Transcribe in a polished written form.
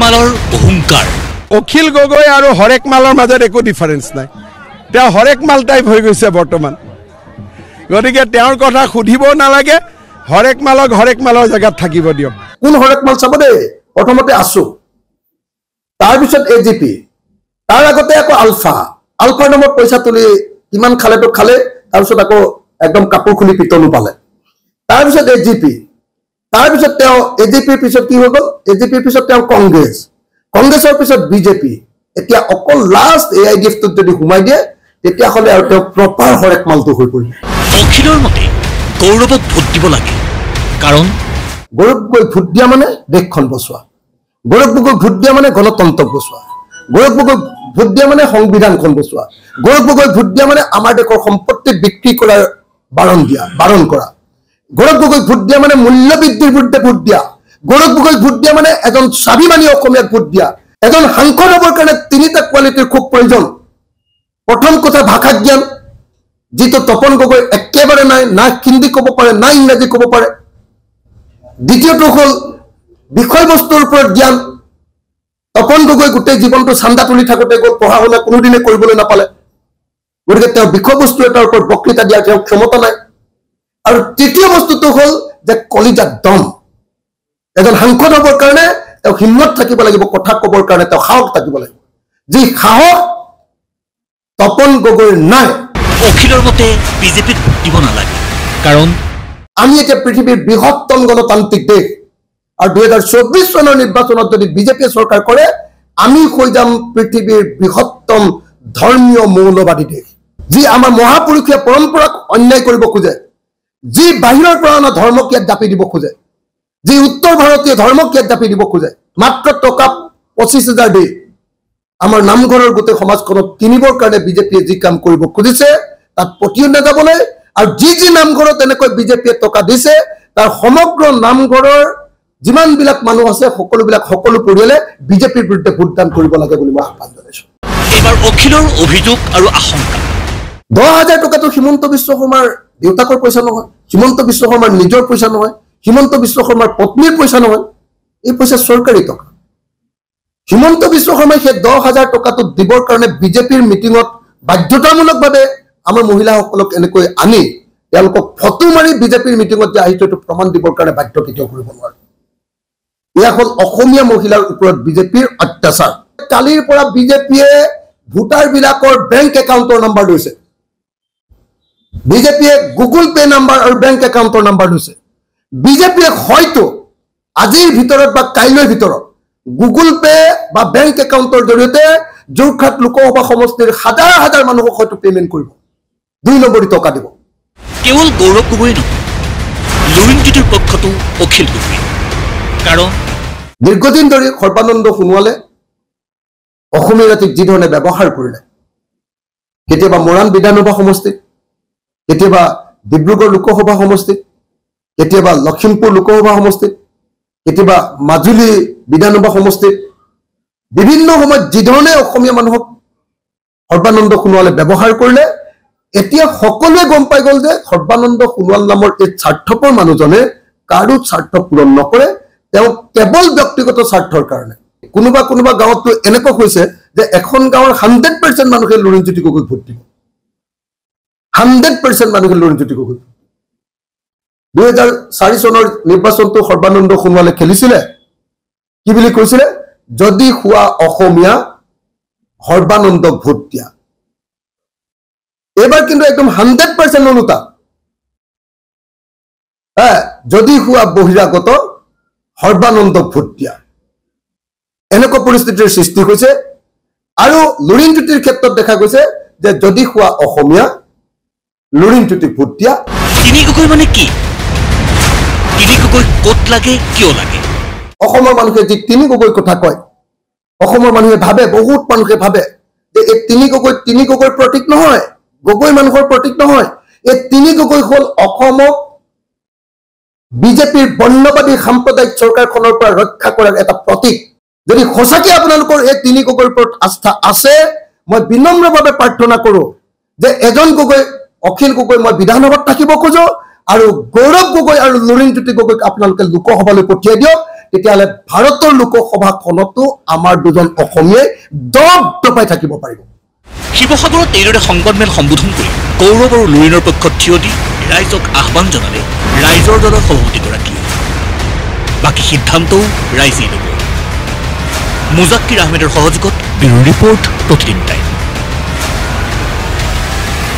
মালৰ অহংকাৰ অখিল গগৈ আৰু হৰেক মালৰ মাজত একো ডিফাৰেন্স নাই তেওঁ হৰেক মাল টাইপ হৈ গৈছে বৰ্তমান গতিকে তেওঁৰ কথা সুধিব নালাগে হৰেক মালৰ জায়গাত থাকিব দিয়ক কোন হৰেক মাল চাব দেই প্ৰথমতে আছো তাৰ পিছত এজিপি তাৰ আগতে আকৌ আলফা নামত পইচা তুলি কিমান খালেতো খালে তাৰ পিছত আকৌ একদম কাপোৰ খুলি পিতলো পালে তাৰ পিছত এজিপি তাৰ পিছত তেওঁ এজিপিৰ পিছত কি হৈ গ'ল এজিপিৰ পিছত তেওঁ কংগ্ৰেছৰ পিছত বিজেপি এতিয়া অকল লাষ্ট এআইডিএফটোত যদি সোমাই দিয়ে তেতিয়াহ'লে আৰু তেওঁ প্ৰপাৰ হৰেক মালটো হৈ পৰিব অখিলৰ মতে গৌৰৱক ভোট দিব লাগে কাৰণ গৌৰৱ গগৈ ভোট দিয়া মানে দেশখন বচোৱা গৌৰৱ গগৈ ভোট দিয়া মানে গণতন্ত্ৰক বচোৱা গৌৰৱ গগৈ ভোট দিয়া মানে সংবিধানখন বচোৱা গৌৰৱ গগৈ ভোট দিয়া মানে আমাৰ দেশৰ সম্পত্তি বিক্ৰী কৰাৰ বাৰণ কৰা গৌৰৱ গগৈ ভোট দিয়া মানে মূল্য বৃদ্ধিৰ বিৰুদ্ধে ভোট দিয়া গৌৰৱ গগৈ ভোট দিয়া মানে এজন স্বাভিমানী অসমীয়াক ভোট দিয়া এজন সাংসদ হ'বৰ কাৰণে তিনিটা কোৱালিটিৰ খুব প্ৰয়োজন প্ৰথম কথা ভাষা জ্ঞান যিটো তপন গগৈ একেবাৰে নাই না হিন্দী ক'ব পাৰে না ইংৰাজী ক'ব পাৰে দ্বিতীয়টো হ'ল বিষয়বস্তুৰ ওপৰত জ্ঞান তপন গগৈ গোটেই জীৱনটো চান্দা তুলি থাকোঁতে গ'ল পঢ়া শুনা কোনোদিনে কৰিবলৈ নাপালে গতিকে তেওঁ বিষয়বস্তু এটাৰ ওপৰত বক্তৃতা দিয়াৰ তেওঁ ক্ষমতা নাই আৰু তৃতীয় বস্তুটো হ'ল যে কলিজাত দম এজন সাংসদ হ'বৰ কাৰণে তেওঁ হিম্মত থাকিব লাগিব কথা ক'বৰ কাৰণে তেওঁ সাহস থাকিব লাগিব যি সাহস তপন গগৈৰ নাই অখিলৰ মতে বিজেপিত ভোট দিব নালাগে কাৰণ আমি এতিয়া পৃথিৱীৰ বৃহত্তম গণতান্ত্ৰিক দেশ আৰু 2024 চনৰ নিৰ্বাচনত যদি বিজেপিয়ে চৰকাৰ কৰে আমি হৈ যাম পৃথিৱীৰ বৃহত্তম ধৰ্মীয় মৌলবাদী দেশ যি আমাৰ মহাপুৰুষীয় পৰম্পৰাক অন্যায় কৰিব খোজে যি বাহিৰৰ পৰা অনা ধৰ্মক ইয়াত জাপি দিব খোজে যি উত্তৰ ভাৰতীয় ধৰ্মক ইয়াত জাপি দিব খোজে মাত্ৰ টকা 25,000 দি আমাৰ নামঘৰৰ গোটেই সমাজখনক কিনিবৰ কাৰণে বিজেপিয়ে যি কাম কৰিব খুজিছে তাত পতিয়ন নাযাবলৈ আৰু যি নামঘৰত তেনেকৈ বিজেপিয়ে টকা দিছে তাৰ সমগ্ৰ নামঘৰৰ যিমানবিলাক মানুহ আছে সকলো পৰিয়ালে বিজেপিৰ বিৰুদ্ধে ভোটদান কৰিব লাগে বুলি মই আহ্বান জনাইছো এইবাৰ অখিলৰ অভিযোগ আৰু আশংকা 10,000 টকাটো হিমন্ত বিশ্ব শৰ্মাৰ দেউতাকৰ পইচা নহয় হিমন্ত বিশ্ব শৰ্মাৰ নিজৰ পইচা নহয় হিমন্ত বিশ্ব শৰ্মাৰ পত্নীৰ পইচা নহয় এই পইচা চৰকাৰী টকা হিমন্ত বিশ্ব শৰ্মাই সেই 10,000 টকাটো দিবৰ কাৰণে বিজেপিৰ মিটিঙত বাধ্যতামূলকভাৱে আমাৰ মহিলাসকলক এনেকৈ আনি তেওঁলোকক ফটো মাৰি বিজেপিৰ মিটিঙত যে আহিছে এইটো প্ৰমাণ দিবৰ কাৰণে বাধ্য কেতিয়াও কৰিব নোৱাৰে এয়া হ'ল অসমীয়া মহিলাৰ ওপৰত বিজেপিৰ অত্যাচাৰ কালিৰ পৰা বিজেপিয়ে ভোটাৰবিলাকৰ বেংক একাউণ্টৰ নম্বৰ লৈছে বিজেপিয়ে গুগল পে নম্বৰ আৰু বেংক একাউণ্টৰ নম্বৰ লৈছে বিজেপিয়ে হয়তো আজিৰ ভিতৰত বা কাইলৈৰ ভিতৰত গুগল পে বা বেংক একাউণ্টৰ জৰিয়তে যোৰহাট লোকসভা সমষ্টিৰ হাজাৰ মানুহক হয়তো পেমেণ্ট কৰিব 2 নম্বৰী টকা দিব কেৱল গৌৰৱ গগৈ নহয় লুৰিণজ্যোতিৰ পক্ষতো অখিল গগৈ কাৰণ দীৰ্ঘদিন ধৰি সৰ্বানন্দ সোণোৱালে অসমীয়া জাতিক যি ধৰণে ব্যৱহাৰ কৰিলে কেতিয়াবা মৰাণ বিধানসভা সমষ্টিত কেতিয়াবা ডিব্ৰুগড় লোকসভা সমষ্টিত কেতিয়াবা লখিমপুৰ লোকসভা সমষ্টিত কেতিয়াবা মাজুলী বিধানসভা সমষ্টিত বিভিন্ন সময়ত যি ধৰণে অসমীয়া মানুহক সৰ্বানন্দ সোণোৱালে ব্যৱহাৰ কৰিলে এতিয়া সকলোৱে গম পাই গ'ল যে সৰ্বানন্দ সোণোৱাল নামৰ এই স্বাৰ্থপৰ মানুহজনে কাৰো স্বাৰ্থ পূৰণ নকৰে তেওঁ কেৱল ব্যক্তিগত স্বাৰ্থৰ কাৰণে কোনোবা গাঁৱততো এনেকুৱা হৈছে যে এখন গাঁৱৰ 100% মানুহে লুৰিণজ্যোতি গগৈক ভোট দিব 100% মানুহে লুৰিণজ্যোতি গগৈক 2004 চনৰ নিৰ্বাচনটো সৰ্বানন্দ সোণোৱালে খেলিছিলে কি বুলি কৈছিলে যদি হোৱা অসমীয়া সৰ্বানন্দক ভোট দিয়া এবাৰ কিন্তু একদম 100% অনুতা যদি হোৱা বহিৰাগত সৰ্বানন্দক ভোট দিয়া এনেকুৱা পৰিস্থিতিৰ সৃষ্টি হৈছে আৰু লুৰিণজ্যোতিৰ ক্ষেত্ৰত দেখা গৈছে যে যদি হোৱা অসমীয়া লুৰিণজ্যোতিক ভোট দিয়া তিনি গগৈ মানে কি তিনি গগৈ ক'ত লাগে কিয় লাগে অসমৰ মানুহে যি তিনি গগৈ কথা কয় অসমৰ মানুহে ভাবে বহুত মানুহে ভাবে যে এই তিনি গগৈৰ প্ৰতীক নহয় গগৈ মানুহৰ প্ৰতীক নহয় এই তিনি গগৈ হ'ল অসমক বিজেপিৰ বৰ্ণবাদী সাম্প্ৰদায়িক চৰকাৰখনৰ পৰা ৰক্ষা কৰাৰ এটা প্ৰতীক যদি সঁচাকৈ আপোনালোকৰ এই তিনি গগৈৰ ওপৰত আস্থা আছে মই বিনম্ৰভাৱে প্ৰাৰ্থনা কৰোঁ যে এজন গগৈ অখিল গগৈ মই বিধানসভাত থাকিব খোজো আৰু গৌৰৱ গগৈ আৰু লুৰিণজ্যোতি গগৈক আপোনালোকে লোকসভালৈ পঠিয়াই দিয়ক তেতিয়াহ'লে ভাৰতৰ লোকসভাখনতো আমাৰ দুজন অসমীয়াই দপদপাই থাকিব পাৰিব শিৱসাগৰত এইদৰে সংবাদমেল সম্বোধন কৰি গৌৰৱ আৰু লুৰিণৰ পক্ষত থিয় দি ৰাইজক আহ্বান জনালে ৰাইজৰ দলৰ সভাপতিগৰাকীয়ে বাকী সিদ্ধান্তও ৰাইজেই ল'ব মুজাক্কিৰ আহমেদৰ সহযোগত ব্যুৰো ৰিপৰ্ট প্ৰতিদিন টাইম